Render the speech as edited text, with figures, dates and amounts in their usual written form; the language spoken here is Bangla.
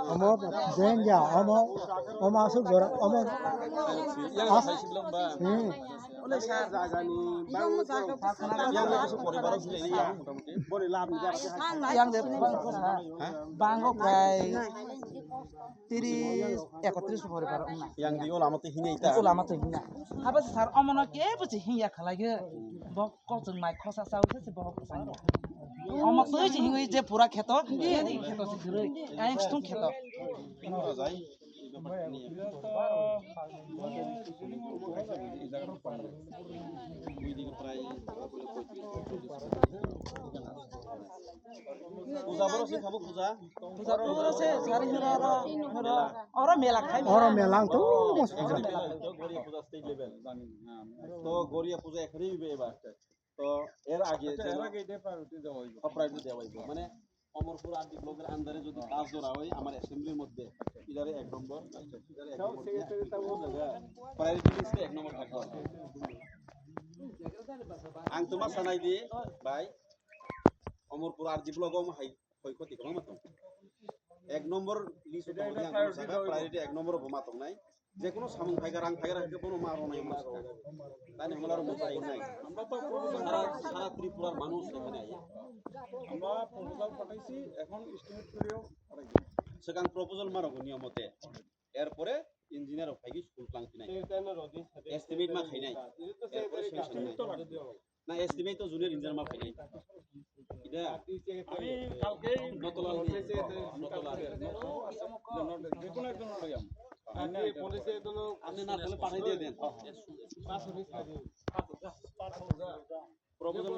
Omo den ya omo asuk jora omo oleh saya jagani bang yang itu poribar sile ini ya boleh lahan yang de bango pray 31 পরিবার না yang di ulama teh ini ita ulama তো হিনা হাবা স্যার অমন কে বুঝি হিয়া খালাগে বক কজন মাই খসা সাউছে সে বক সাই অমন তো জি হিঙ্গই যে পুরা ক্ষেত এই ক্ষেত সে ধরে এক স্টুম ক্ষেত যাই পূজা বড় সে খাবো পূজা পূজা পুরো সে সারি হরা ওরা মেলা খাই ora melang tu গড়িয়া পূজা স্টেট লেভেল তো গড়িয়া পূজা এখানেই হবে এবার তো এর আগে প্রায়োরিটি দেওয়া হইব মানে অমরপুর আদি ব্লকের আন্ডারে যদি কাজ ধরা হয় আমার অ্যাসেম্বলির মধ্যে ইদারে 1 নম্বর প্রায়োরিটি লিস্টে 1 নম্বর থাকা আং তোমার সানাই দিয়ে ভাই অমরপুর আদি ব্লকও হাই ক্ষয়ক্ষতি কম মত 1 নম্বর লিস্ট প্রায়োরিটি 1 নম্বর বমাতক নাই যে কোনো সামং ফাইগা রাং ফাইগা রাখতে কোনো মারো নাই মাস তাই আমাদের মতাই নাই আমরা তো সারা ত্রিপুরার মানুষ এখানে আইয়া আমরা প্রপোজাল পাঠাইছি এখন এস্টিমেট করিও সেখান প্রপোজাল মারো নিয়মতে এরপরে ইঞ্জিনিয়ার ফাইগি স্কুল প্লাংতি নাই এস্টিমেট মা খাই নাই এরপরে না এস্টিমেট তো জুনিয়র ইঞ্জিনিয়ার মা খাই নাই এটা আমি কালকে নতলা যে কোনো একজন লইয়াম আমি পুলিশে এগুলো আপনি না তাহলে পাঠাই দিয়ে দেন প্রপোজাল